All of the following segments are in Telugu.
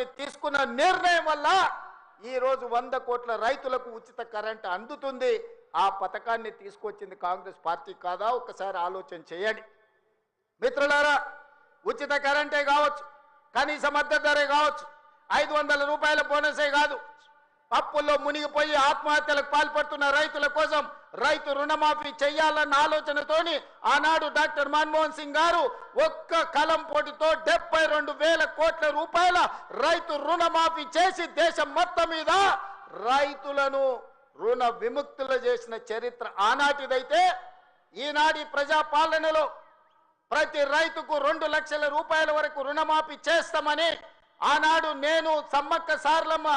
పార్టీ తీసుకున్న నిర్ణయం వల్ల ఈ రోజు 100 కోట్ల రైతులకు ఉచిత కరెంట్ అందుతుంది. ఆ పథకాన్ని తీసుకొచ్చింది కాంగ్రెస్ పార్టీ కాదా? ఒకసారి ఆలోచన చేయండి మిత్రులారా. ఉచిత కరెంటే కావచ్చు, కనీస మద్దతు ధరే కావచ్చు, 500 రూపాయల బోనసే కాదు, అప్పుల్లో మునిగిపోయి ఆత్మహత్యలకు పాల్పడుతున్న రైతుల కోసం రైతు రుణమాఫీ చేయాలన్న ఆలోచనతోని ఆనాడు డాక్టర్ మన్మోహన్ సింగ్ గారు ఒక్క కలం పోటుతో 72,000 కోట్ల రూపాయల రైతు రుణమాఫీ చేసి దేశం మొత్తం మీద రైతులను రుణ విముక్తులు చేసిన చరిత్ర ఆనాటిదైతే, ఈనాటి ప్రజాపాలనలో ప్రతి రైతుకు 2 లక్షల రూపాయల వరకు రుణమాఫీ చేస్తామని ఆనాడు నేను సమ్మక్క సారలమ్మ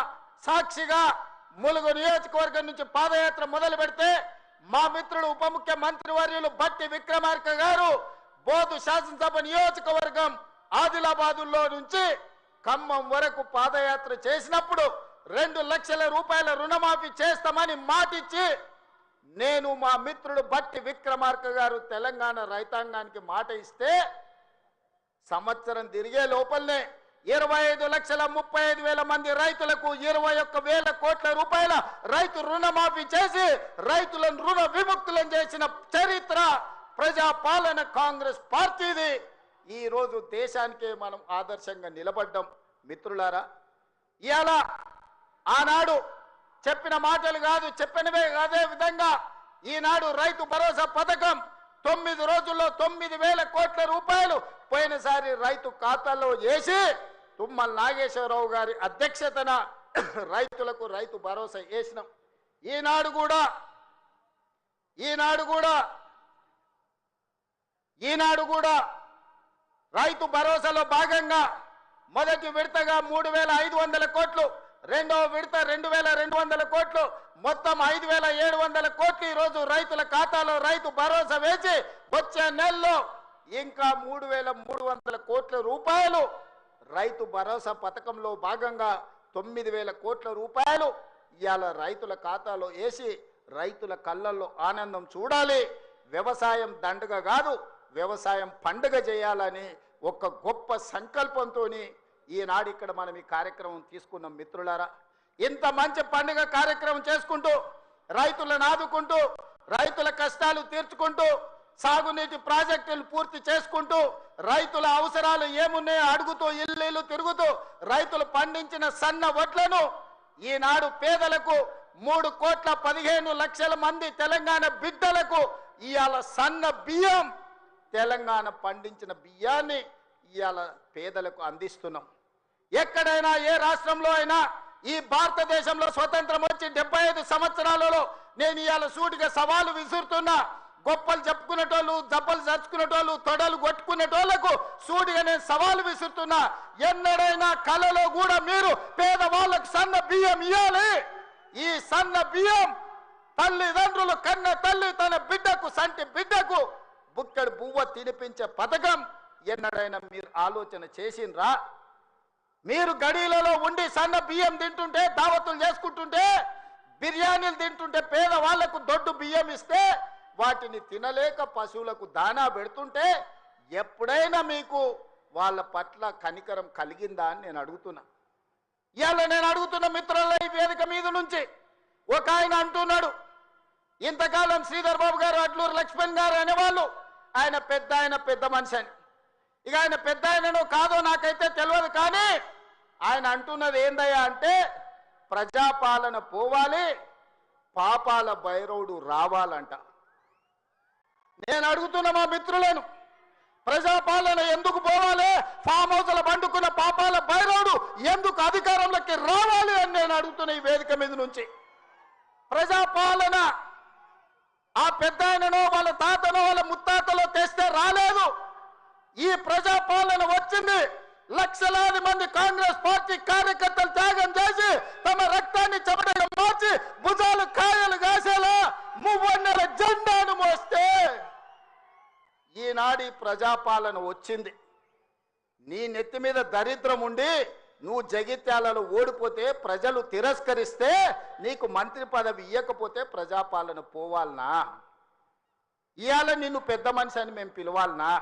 సాక్షిగా ములుగు నియోజకవర్గం నుంచి పాదయాత్ర మొదలు పెడితే మా మిత్రుడు ఉప ముఖ్యమంత్రి వర్యులు బట్టి విక్రమార్క గారు బోధు శాసనసభ నియోజకవర్గం ఆదిలాబాదులో నుంచి ఖమ్మం వరకు పాదయాత్ర చేసినప్పుడు 2 లక్షల రూపాయల రుణమాఫీ చేస్తామని మాటిచ్చి నేను మా మిత్రుడు బట్టి విక్రమార్క గారు తెలంగాణ రైతాంగానికి మాట ఇస్తే సంవత్సరం తిరిగే లోపలనే 25,35,000 మంది రైతులకు 21,000 కోట్ల రూపాయల రైతు రుణమాఫీ చేసి రైతులను రుణ విముక్తులను చేసిన చరిత్ర ప్రజాపాలన కాంగ్రెస్ పార్టీది. ఈ రోజు దేశానికే మనం ఆదర్శంగా నిలబడ్డాం మిత్రులారా. ఇవాళ ఆనాడు చెప్పిన మాటలు కాదు, చెప్పినవే అదే విధంగా ఈనాడు రైతు భరోసా పథకం 9 రోజుల్లో 9,000 కోట్ల రూపాయలు పోయినసారి రైతు ఖాతాలో వేసి తుమ్మల నాగేశ్వరరావు గారి అధ్యక్షతన రైతులకు రైతు భరోసా వేసినాం. ఈనాడు కూడా రైతు భరోసాలో భాగంగా మొదటి విడతగా 3,500 కోట్లు, రెండవ విడత 2,200 కోట్లు, మొత్తం 5,700 కోట్లు ఈరోజు రైతుల ఖాతాలో రైతు భరోసా వేసి వచ్చే నెలలో ఇంకా 3,300 కోట్ల రూపాయలు రైతు భరోసా పథకంలో భాగంగా 9,000 కోట్ల రూపాయలు ఇవాళ రైతుల ఖాతాలో వేసి రైతుల కళ్ళల్లో ఆనందం చూడాలి. వ్యవసాయం దండగ కాదు, వ్యవసాయం పండుగ చేయాలని ఒక గొప్ప సంకల్పంతో ఈనాడు ఇక్కడ మనం ఈ కార్యక్రమం తీసుకున్నాం మిత్రులారా. ఇంత మంచి పండుగ కార్యక్రమం చేసుకుంటూ రైతులను ఆదుకుంటూ రైతుల కష్టాలు తీర్చుకుంటూ సాగునీటి ప్రాజెక్టులు పూర్తి చేసుకుంటూ రైతుల అవసరాలు ఏమున్నాయో అడుగుతూ ఇల్లు తిరుగుతూ రైతులు పండించిన సన్న వడ్లను ఈనాడు పేదలకు 3,15,00,000 మంది తెలంగాణ బిడ్డలకు ఇవాళ సన్న బియ్యం తెలంగాణ పండించిన బియ్యాన్ని ఇవాళ పేదలకు అందిస్తున్నాం. ఎక్కడైనా ఏ రాష్ట్రంలో అయినా ఈ భారతదేశంలో స్వతంత్రం వచ్చి 75 సంవత్సరాలలో నేను ఇవాళ సూటిగా సవాలు విసురుతున్నా. గొప్పలు చెప్పుకునేటోళ్ళు, జబ్బలు చర్చుకునేటోళ్ళు, తొడలు కొట్టుకునేటోళ్లకు సూటిగా నేను సవాలు విసురుతున్నా. ఎన్నడైనా కలలో కూడా మీరు పేదవాళ్ళకు సన్న బియ్యం ఇవ్వాలి. ఈ సన్న బియ్యం తల్లిదండ్రులు కన్న తల్లి తన బిడ్డకు సంటి బిడ్డకు బుక్కడి బువ్వ తినిపించే పథకం ఎన్నడైనా మీరు ఆలోచన చేసిండ్రా? మీరు గడీలలో ఉండి సన్న బియ్యం తింటుంటే, దావతులు చేసుకుంటుంటే, బిర్యానీలు తింటుంటే, పేదవాళ్లకు దొడ్డు బియ్యం ఇస్తే వాటిని తినలేక పశువులకు దానా పెడుతుంటే ఎప్పుడైనా మీకు వాళ్ళ పట్ల కనికరం కలిగిందా అని నేను అడుగుతున్నా. ఇవాళ నేను అడుగుతున్న మిత్రుల ఈ వేదిక మీద నుంచి ఒక ఆయన అంటున్నాడు, ఇంతకాలం శ్రీధర్ బాబు గారు, అట్లూరు లక్ష్మణ్ గారు అనేవాళ్ళు ఆయన పెద్ద మనిషి అని. ఇక ఆయన పెద్ద ఆయనను కాదో నాకైతే తెలియదు, కానీ ఆయన అంటున్నది ఏందయ్యా అంటే ప్రజాపాలన పోవాలి, పాపాల భైరవుడు రావాలంట. నేను అడుగుతున్న మా మిత్రులను, ప్రజాపాలన ఎందుకు పోవాలి? ఫామ్ హౌస్ల పండుకున్న పాపాల భైరవుడు ఎందుకు అధికారంలోకి రావాలి అని నేను అడుగుతున్న ఈ వేదిక మీద నుంచి. ప్రజాపాలన ఆ పెద్ద ఆయననో వాళ్ళ తాతనో వాళ్ళ ముత్తాతలో తెస్తే రాలేదు. ఈ ప్రజాపాలన వచ్చింది లక్షలాది మంది కాంగ్రెస్ పార్టీ కార్యకర్తలు త్యాగం చేసి తమ రక్తాన్ని చెమటగా మార్చి భుజాలు కాయలు కాసేలా మువ్వన్నెల జెండాను మోస్తే ఈనాడి ప్రజాపాలన వచ్చింది. నీ నెత్తి మీద దరిద్రం ఉండి నువ్వు జగిత్యాలలో ఓడిపోతే, ప్రజలు తిరస్కరిస్తే, నీకు మంత్రి పదవి ఇవ్వకపోతే ప్రజాపాలన పోవాలనా? ఇవాళ నిన్ను పెద్ద మనిషి అని మేము పిలవాలనా?